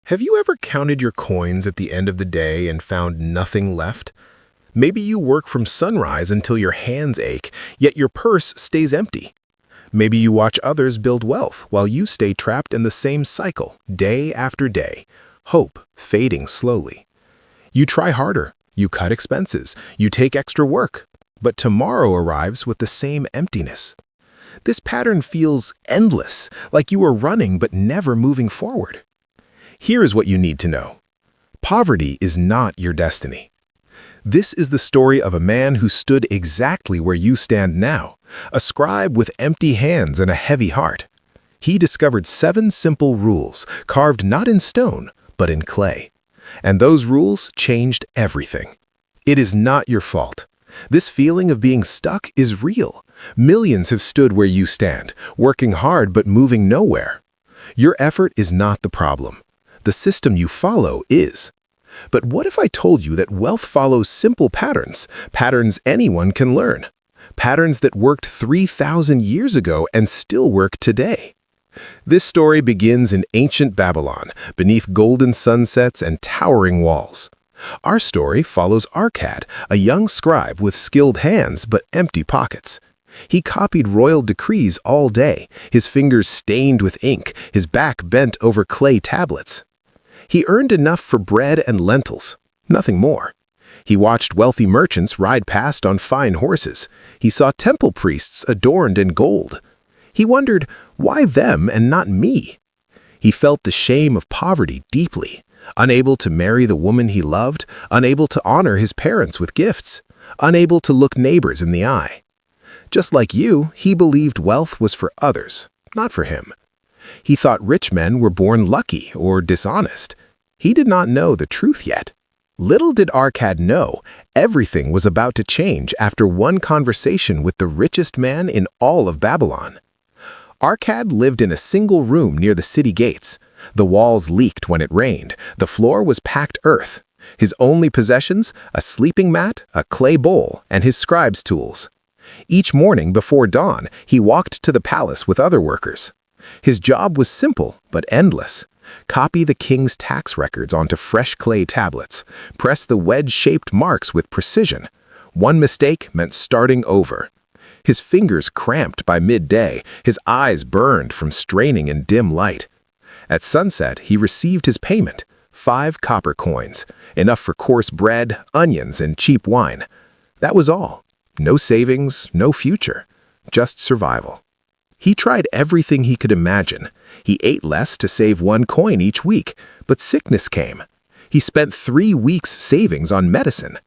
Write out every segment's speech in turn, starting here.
Have you ever counted your coins at the end of the day and found nothing left? Maybe you work from sunrise until your hands ache, yet your purse stays empty. Maybe you watch others build wealth while you stay trapped in the same cycle, day after day, hope fading slowly. You try harder, you cut expenses, you take extra work, but tomorrow arrives with the same emptiness. This pattern feels endless, like you are running but never moving forward. Here is what you need to know. Poverty is not your destiny. This is the story of a man who stood exactly where you stand now, a scribe with empty hands and a heavy heart. He discovered 7 simple rules, carved not in stone, but in clay. And those rules changed everything. It is not your fault. This feeling of being stuck is real. Millions have stood where you stand, working hard but moving nowhere. Your effort is not the problem. The system you follow is. But what if I told you that wealth follows simple patterns, patterns anyone can learn, patterns that worked 3,000 years ago and still work today? This story begins in ancient Babylon, beneath golden sunsets and towering walls. Our story follows Arkad, a young scribe with skilled hands but empty pockets. He copied royal decrees all day, his fingers stained with ink, his back bent over clay tablets. He earned enough for bread and lentils, nothing more. He watched wealthy merchants ride past on fine horses. He saw temple priests adorned in gold. He wondered, why them and not me? He felt the shame of poverty deeply, unable to marry the woman he loved, unable to honor his parents with gifts, unable to look neighbors in the eye. Just like you, he believed wealth was for others, not for him. He thought rich men were born lucky or dishonest. He did not know the truth yet. Little did Arkad know, everything was about to change after one conversation with the richest man in all of Babylon. Arkad lived in a single room near the city gates. The walls leaked when it rained. The floor was packed earth. His only possessions, a sleeping mat, a clay bowl, and his scribe's tools. Each morning before dawn, he walked to the palace with other workers. His job was simple but endless. Copy the king's tax records onto fresh clay tablets. Press the wedge-shaped marks with precision. One mistake meant starting over. His fingers cramped by midday, his eyes burned from straining in dim light. At sunset, he received his payment, 5 copper coins, enough for coarse bread, onions, and cheap wine. That was all. No savings, no future, just survival. He tried everything he could imagine. He ate less to save 1 coin each week, but sickness came. He spent 3 weeks' savings on medicine.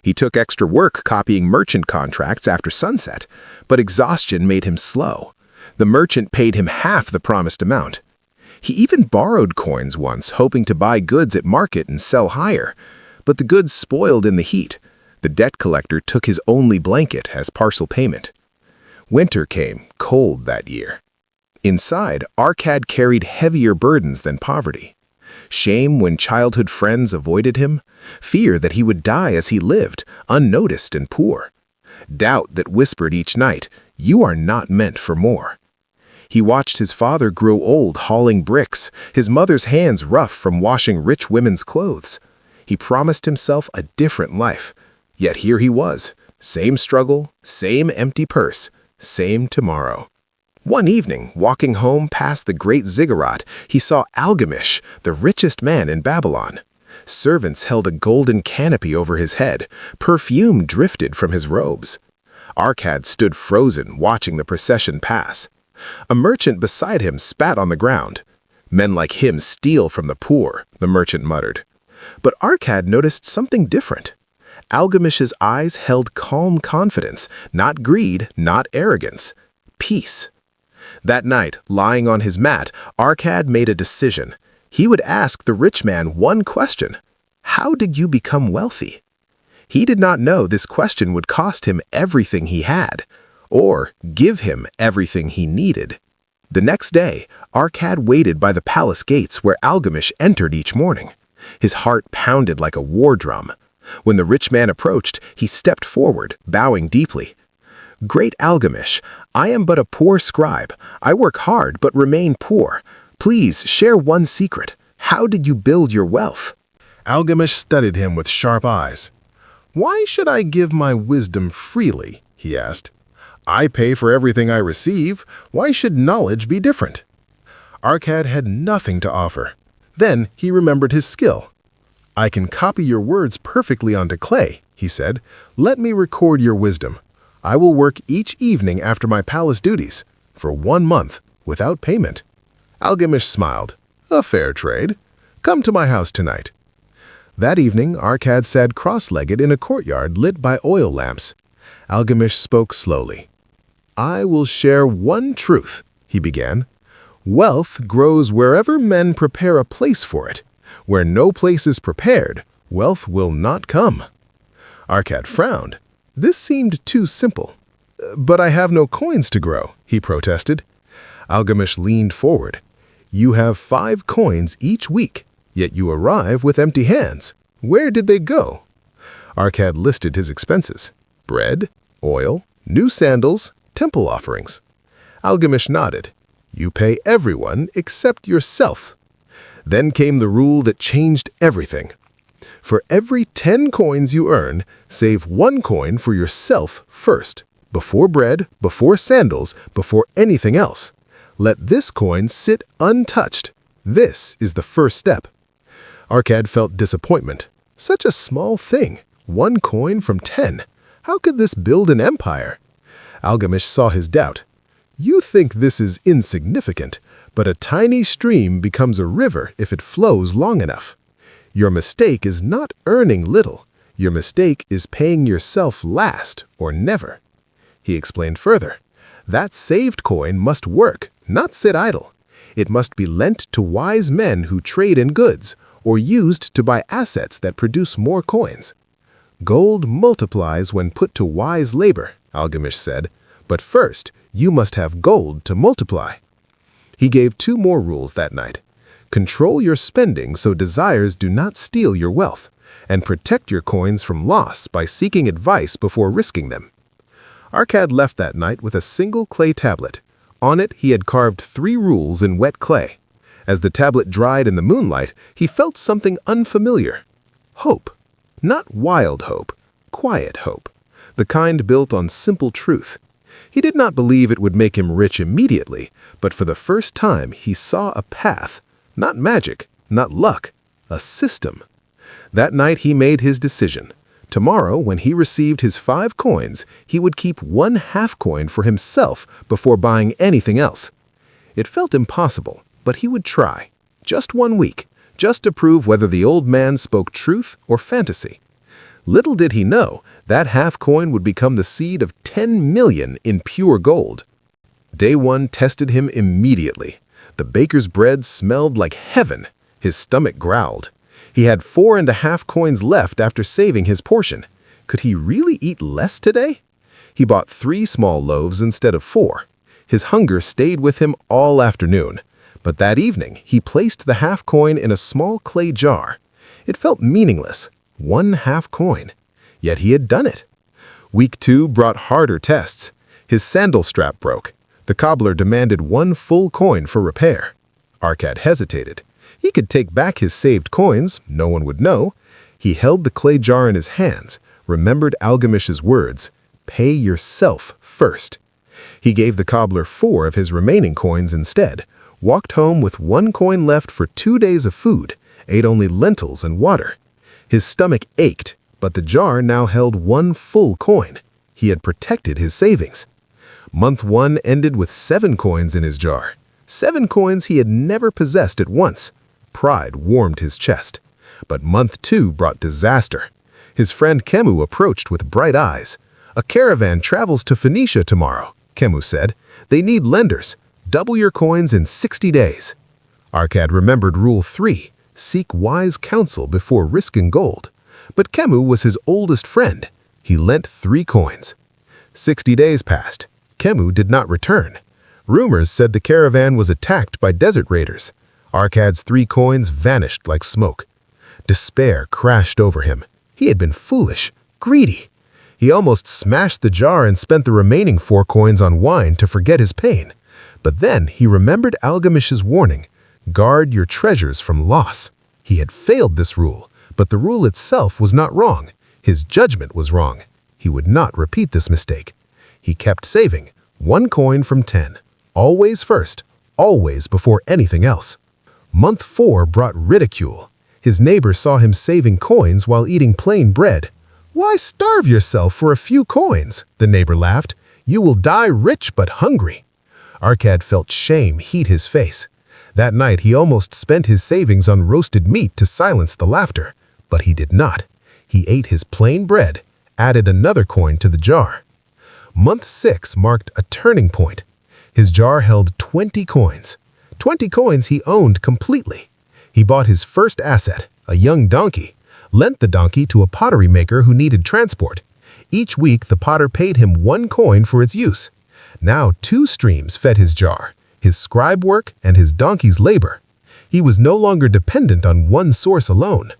He took extra work copying merchant contracts after sunset, but exhaustion made him slow. The merchant paid him half the promised amount. He even borrowed coins once, hoping to buy goods at market and sell higher, but the goods spoiled in the heat. The debt collector took his only blanket as partial payment. Winter came, cold that year. Inside, Arkad carried heavier burdens than poverty. Shame when childhood friends avoided him, fear that he would die as he lived, unnoticed and poor. Doubt that whispered each night, "You are not meant for more." He watched his father grow old hauling bricks, his mother's hands rough from washing rich women's clothes. He promised himself a different life. Yet here he was, same struggle, same empty purse, same tomorrow. One evening, walking home past the great ziggurat, he saw Algamish, the richest man in Babylon. Servants held a golden canopy over his head. Perfume drifted from his robes. Arkad stood frozen, watching the procession pass. A merchant beside him spat on the ground. "Men like him steal from the poor," the merchant muttered. But Arkad noticed something different. Algamish's eyes held calm confidence, not greed, not arrogance. Peace. That night, lying on his mat, Arkad made a decision. He would ask the rich man one question: how did you become wealthy? He did not know this question would cost him everything he had, or give him everything he needed. The next day, Arkad waited by the palace gates where Algamish entered each morning. His heart pounded like a war drum. When the rich man approached, he stepped forward, bowing deeply. "Great Algamish, I am but a poor scribe. I work hard but remain poor. Please share one secret. How did you build your wealth? Algamish studied him with sharp eyes. Why should I give my wisdom freely? He asked. I pay for everything I receive. Why should knowledge be different? Arkad had nothing to offer. Then he remembered his skill. I can copy your words perfectly onto clay, he said. Let me record your wisdom. I will work each evening after my palace duties, for 1 month, without payment. Algamish smiled. A fair trade. Come to my house tonight. That evening, Arkad sat cross-legged in a courtyard lit by oil lamps. Algamish spoke slowly. I will share one truth, he began. Wealth grows wherever men prepare a place for it. Where no place is prepared, wealth will not come. Arkad frowned. This seemed too simple. But I have no coins to grow, he protested. Algamish leaned forward. You have 5 coins each week, yet you arrive with empty hands. Where did they go? Arkad listed his expenses. Bread, oil, new sandals, temple offerings. Algamish nodded. You pay everyone except yourself. Then came the rule that changed everything. For every 10 coins you earn, save 1 coin for yourself first, before bread, before sandals, before anything else. Let this coin sit untouched. This is the first step. Arkad felt disappointment. Such a small thing, 1 coin from 10. How could this build an empire? Algamish saw his doubt. You think this is insignificant, but a tiny stream becomes a river if it flows long enough. Your mistake is not earning little. Your mistake is paying yourself last or never. He explained further. That saved coin must work, not sit idle. It must be lent to wise men who trade in goods, or used to buy assets that produce more coins. Gold multiplies when put to wise labor, Algamish said, but first you must have gold to multiply. He gave 2 more rules that night. Control your spending so desires do not steal your wealth, and protect your coins from loss by seeking advice before risking them. Arkad left that night with a single clay tablet. On it he had carved 3 rules in wet clay. As the tablet dried in the moonlight, he felt something unfamiliar. Hope. Not wild hope, quiet hope. The kind built on simple truth. He did not believe it would make him rich immediately, but for the first time he saw a path. Not magic, not luck, a system. That night he made his decision. Tomorrow, when he received his 5 coins, he would keep 1 half coin for himself before buying anything else. It felt impossible, but he would try. Just 1 week, just to prove whether the old man spoke truth or fantasy. Little did he know, that half coin would become the seed of 10 million in pure gold. Day 1 tested him immediately. The baker's bread smelled like heaven. His stomach growled. He had 4.5 coins left after saving his portion. Could he really eat less today? He bought 3 small loaves instead of 4. His hunger stayed with him all afternoon. But that evening, he placed the half coin in a small clay jar. It felt meaningless. 1 half coin. Yet he had done it. Week 2 brought harder tests. His sandal strap broke. The cobbler demanded 1 full coin for repair. Arkad hesitated. He could take back his saved coins, no one would know. He held the clay jar in his hands, remembered Algamish's words, pay yourself first. He gave the cobbler 4 of his remaining coins instead, walked home with 1 coin left for 2 days of food, ate only lentils and water. His stomach ached, but the jar now held 1 full coin. He had protected his savings. Month 1 ended with 7 coins in his jar. 7 coins he had never possessed at once. Pride warmed his chest. But month 2 brought disaster. His friend Kemu approached with bright eyes. A caravan travels to Phoenicia tomorrow, Kemu said. They need lenders. Double your coins in 60 days. Arkad remembered Rule 3, seek wise counsel before risking gold. But Kemu was his oldest friend. He lent 3 coins. 60 days passed. Kemu did not return. Rumors said the caravan was attacked by desert raiders. Arkad's 3 coins vanished like smoke. Despair crashed over him. He had been foolish, greedy. He almost smashed the jar and spent the remaining 4 coins on wine to forget his pain. But then he remembered Algamish's warning, Guard your treasures from loss. He had failed this rule, but the rule itself was not wrong. His judgment was wrong. He would not repeat this mistake. He kept saving, 1 coin from 10. Always first, always before anything else. Month 4 brought ridicule. His neighbor saw him saving coins while eating plain bread. "Why starve yourself for a few coins?" the neighbor laughed. "You will die rich but hungry." Arkad felt shame heat his face. That night he almost spent his savings on roasted meat to silence the laughter, but he did not. He ate his plain bread, added another coin to the jar. Month 6 marked a turning point. His jar held 20 coins. 20 coins he owned completely. He bought his first asset, a young donkey, lent the donkey to a pottery maker who needed transport. Each week the potter paid him 1 coin for its use. Now 2 streams fed his jar, his scribe work and his donkey's labor. He was no longer dependent on one source alone.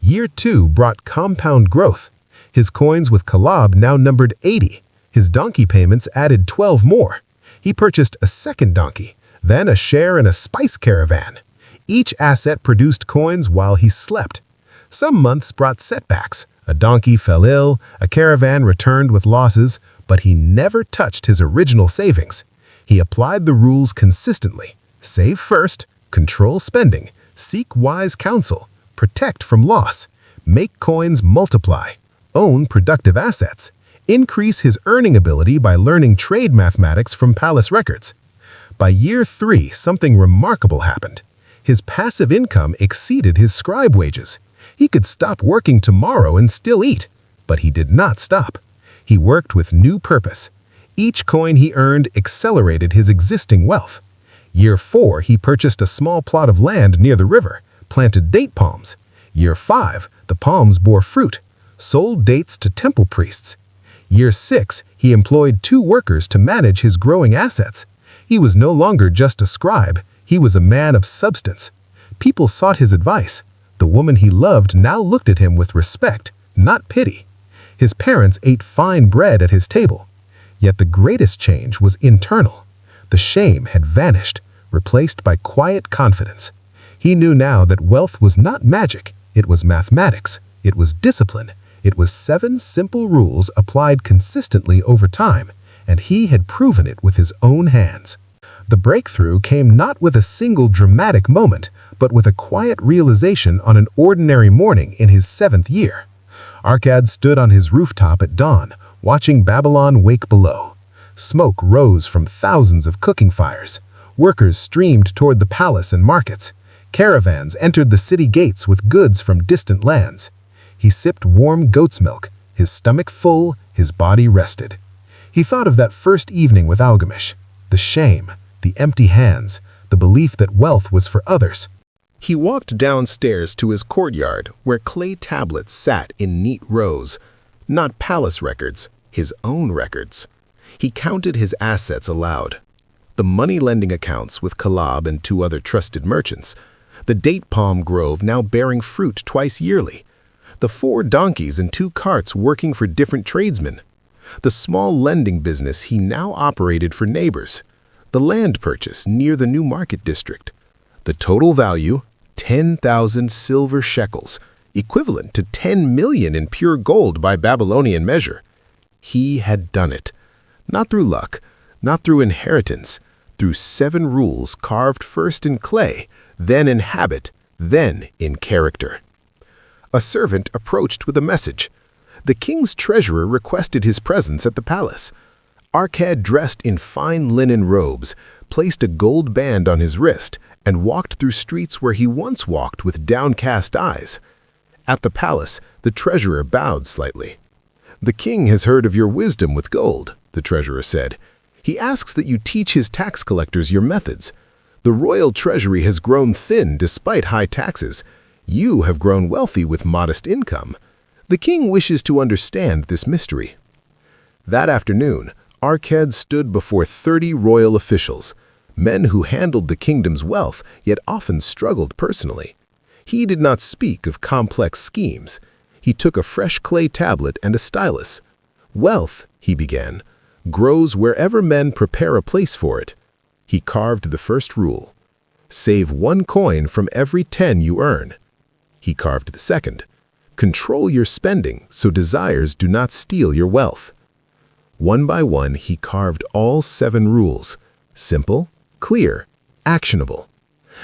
Year 2 brought compound growth. His coins with Calab now numbered 80. His donkey payments added 12 more. He purchased a second donkey, then a share in a spice caravan. Each asset produced coins while he slept. Some months brought setbacks. A donkey fell ill, a caravan returned with losses, but he never touched his original savings. He applied the rules consistently. Save first, control spending, seek wise counsel, protect from loss, make coins multiply, own productive assets, increase his earning ability by learning trade mathematics from palace records. By year 3, something remarkable happened. His passive income exceeded his scribe wages. He could stop working tomorrow and still eat, but he did not stop. He worked with new purpose. Each coin he earned accelerated his existing wealth. Year 4, he purchased a small plot of land near the river, planted date palms. Year 5, the palms bore fruit, sold dates to temple priests. Year 6, he employed 2 workers to manage his growing assets. He was no longer just a scribe, he was a man of substance. People sought his advice. The woman he loved now looked at him with respect, not pity. His parents ate fine bread at his table. Yet the greatest change was internal. The shame had vanished, replaced by quiet confidence. He knew now that wealth was not magic, it was mathematics, it was discipline, it was 7 simple rules applied consistently over time, and he had proven it with his own hands. The breakthrough came not with a single dramatic moment, but with a quiet realization on an ordinary morning in his 7th year. Arkad stood on his rooftop at dawn, watching Babylon wake below. Smoke rose from thousands of cooking fires. Workers streamed toward the palace and markets. Caravans entered the city gates with goods from distant lands. He sipped warm goat's milk, his stomach full, his body rested. He thought of that first evening with Algamish, the shame, the empty hands, the belief that wealth was for others. He walked downstairs to his courtyard, where clay tablets sat in neat rows. Not palace records, his own records. He counted his assets aloud. The money-lending accounts with Calab and 2 other trusted merchants. The date palm grove now bearing fruit twice yearly. The 4 donkeys and 2 carts working for different tradesmen. The small lending business he now operated for neighbors. The land purchase near the new market district. The total value, 10,000 silver shekels, equivalent to 10 million in pure gold by Babylonian measure. He had done it. Not through luck, not through inheritance, through 7 rules carved first in clay, then in habit, then in character. A servant approached with a message. The king's treasurer requested his presence at the palace. Arkad, dressed in fine linen robes, placed a gold band on his wrist and walked through streets where he once walked with downcast eyes. At the palace, the treasurer bowed slightly. "The king has heard of your wisdom with gold," the treasurer said. "He asks that you teach his tax collectors your methods. The royal treasury has grown thin despite high taxes. You have grown wealthy with modest income. The king wishes to understand this mystery." That afternoon, Arkad stood before 30 royal officials, men who handled the kingdom's wealth yet often struggled personally. He did not speak of complex schemes. He took a fresh clay tablet and a stylus. "Wealth," he began, "grows wherever men prepare a place for it." He carved the first rule. Save 1 coin from every 10 you earn. He carved the second. Control your spending so desires do not steal your wealth. One by one, he carved all 7 rules. Simple, clear, actionable.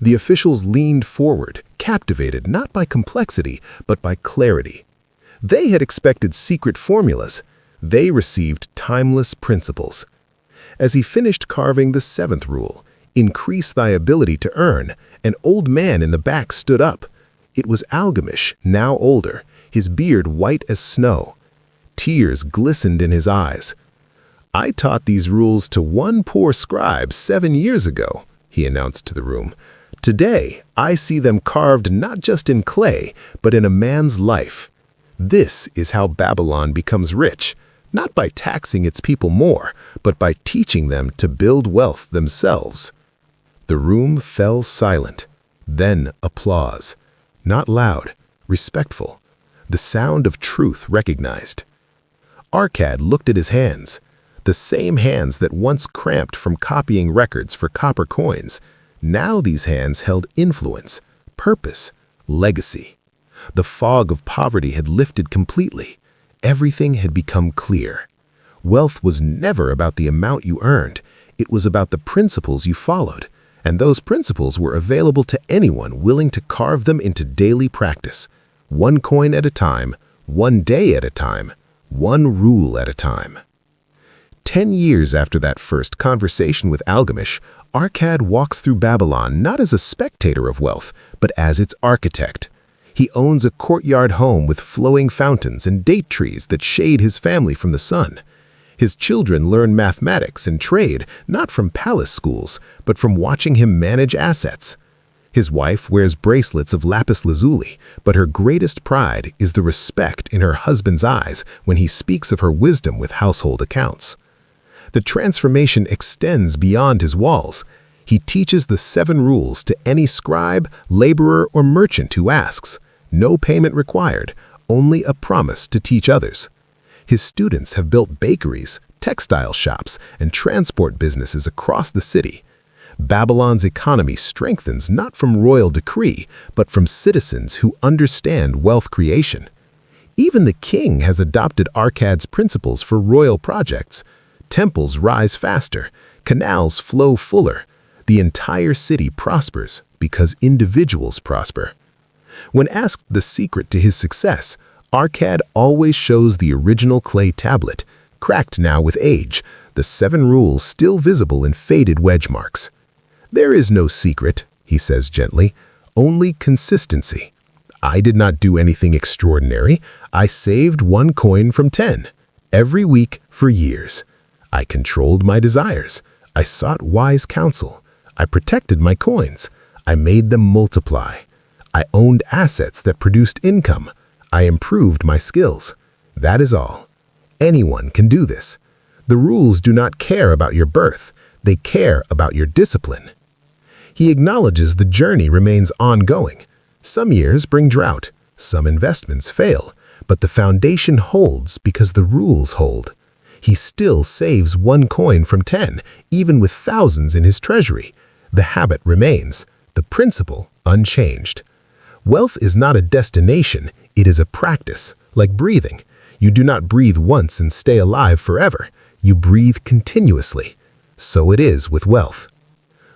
The officials leaned forward, captivated not by complexity, but by clarity. They had expected secret formulas. They received timeless principles. As he finished carving the 7th rule, increase thy ability to earn, an old man in the back stood up. It was Algamish, now older, his beard white as snow. Tears glistened in his eyes. I taught these rules to one poor scribe 7 years ago, he announced to the room. Today, I see them carved not just in clay, but in a man's life. This is how Babylon becomes rich, not by taxing its people more, but by teaching them to build wealth themselves. The room fell silent. Then applause. Not loud, respectful. The sound of truth recognized. Arkad looked at his hands, the same hands that once cramped from copying records for copper coins. Now these hands held influence, purpose, legacy. The fog of poverty had lifted completely. Everything had become clear. Wealth was never about the amount you earned. It was about the principles you followed. And those principles were available to anyone willing to carve them into daily practice. 1 coin at a time, 1 day at a time, 1 rule at a time. 10 years after that first conversation with Algamish, Arkad walks through Babylon not as a spectator of wealth, but as its architect. He owns a courtyard home with flowing fountains and date trees that shade his family from the sun. His children learn mathematics and trade not from palace schools, but from watching him manage assets. His wife wears bracelets of lapis lazuli, but her greatest pride is the respect in her husband's eyes when he speaks of her wisdom with household accounts. The transformation extends beyond his walls. He teaches the 7 rules to any scribe, laborer, or merchant who asks. No payment required, only a promise to teach others. His students have built bakeries, textile shops, and transport businesses across the city. Babylon's economy strengthens not from royal decree, but from citizens who understand wealth creation. Even the king has adopted Arkad's principles for royal projects. Temples rise faster, canals flow fuller. The entire city prospers because individuals prosper. When asked the secret to his success, Arkad always shows the original clay tablet, cracked now with age, the 7 rules still visible in faded wedge marks. There is no secret, he says gently, only consistency. I did not do anything extraordinary. I saved 1 coin from 10, every week for years. I controlled my desires. I sought wise counsel. I protected my coins. I made them multiply. I owned assets that produced income. I improved my skills. That is all. Anyone can do this. The rules do not care about your birth. They care about your discipline. He acknowledges the journey remains ongoing. Some years bring drought. Some investments fail. But the foundation holds because the rules hold. He still saves 1 coin from 10, even with thousands in his treasury. The habit remains, the principle unchanged. Wealth is not a destination, it is a practice, like breathing. You do not breathe once and stay alive forever. You breathe continuously. So it is with wealth.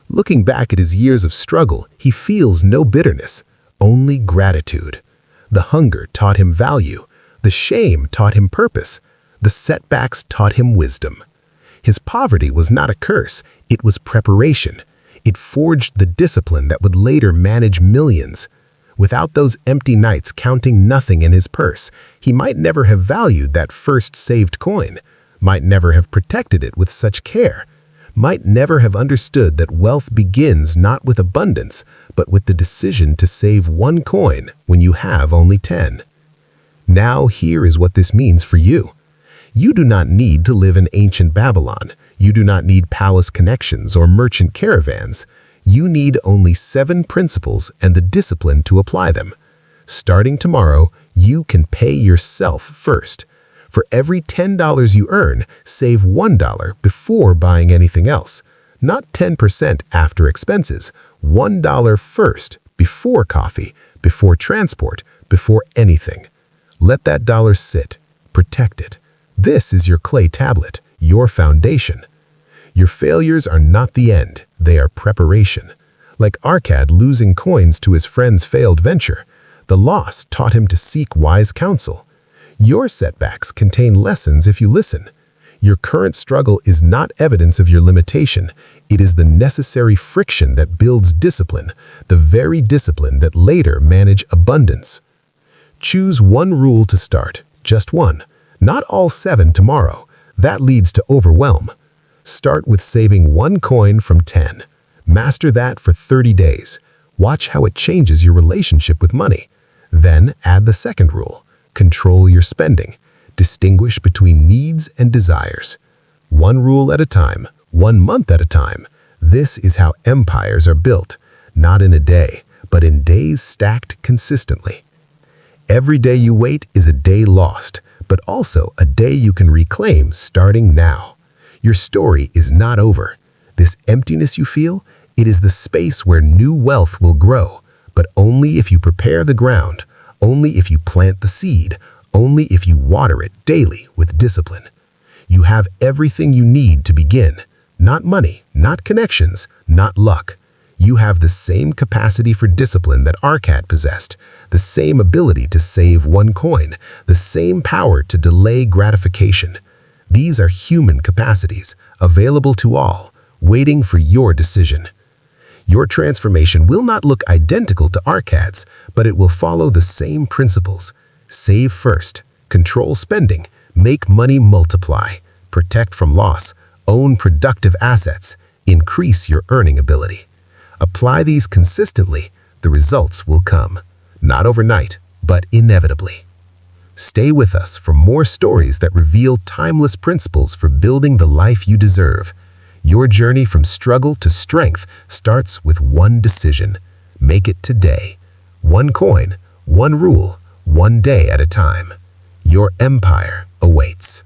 Looking back at his years of struggle, he feels no bitterness, only gratitude. The hunger taught him value. The shame taught him purpose. The setbacks taught him wisdom. His poverty was not a curse, it was preparation. It forged the discipline that would later manage millions. Without those empty nights counting nothing in his purse, he might never have valued that first saved coin, might never have protected it with such care, might never have understood that wealth begins not with abundance, but with the decision to save 1 coin when you have only 10. Now here is what this means for you. You do not need to live in ancient Babylon. You do not need palace connections or merchant caravans. You need only 7 principles and the discipline to apply them. Starting tomorrow, you can pay yourself first. For every $10 you earn, save $1 before buying anything else. Not 10% after expenses, $1 first, before coffee, before transport, before anything. Let that dollar sit. Protect it. This is your clay tablet, your foundation. Your failures are not the end, they are preparation. Like Arkad losing coins to his friend's failed venture, the loss taught him to seek wise counsel. Your setbacks contain lessons if you listen. Your current struggle is not evidence of your limitation. It is the necessary friction that builds discipline, the very discipline that later manage abundance. Choose one rule to start, just one. Not all 7 tomorrow. That leads to overwhelm. Start with saving 1 coin from 10. Master that for 30 days. Watch how it changes your relationship with money. Then add the second rule. Control your spending. Distinguish between needs and desires. 1 rule at a time, 1 month at a time. This is how empires are built, not in a day, but in days stacked consistently. Every day you wait is a day lost, but also a day you can reclaim starting now. Your story is not over. This emptiness you feel, it is the space where new wealth will grow, but only if you prepare the ground, only if you plant the seed, only if you water it daily with discipline. You have everything you need to begin. Not money, not connections, not luck. You have the same capacity for discipline that Arkad possessed, the same ability to save 1 coin, the same power to delay gratification. These are human capacities, available to all, waiting for your decision. Your transformation will not look identical to Arkad's, but it will follow the same principles. Save first, control spending, make money multiply, protect from loss, own productive assets, increase your earning ability. Apply these consistently, the results will come. Not overnight, but inevitably. Stay with us for more stories that reveal timeless principles for building the life you deserve. Your journey from struggle to strength starts with 1 decision. Make it today. 1 coin, 1 rule, 1 day at a time. Your empire awaits.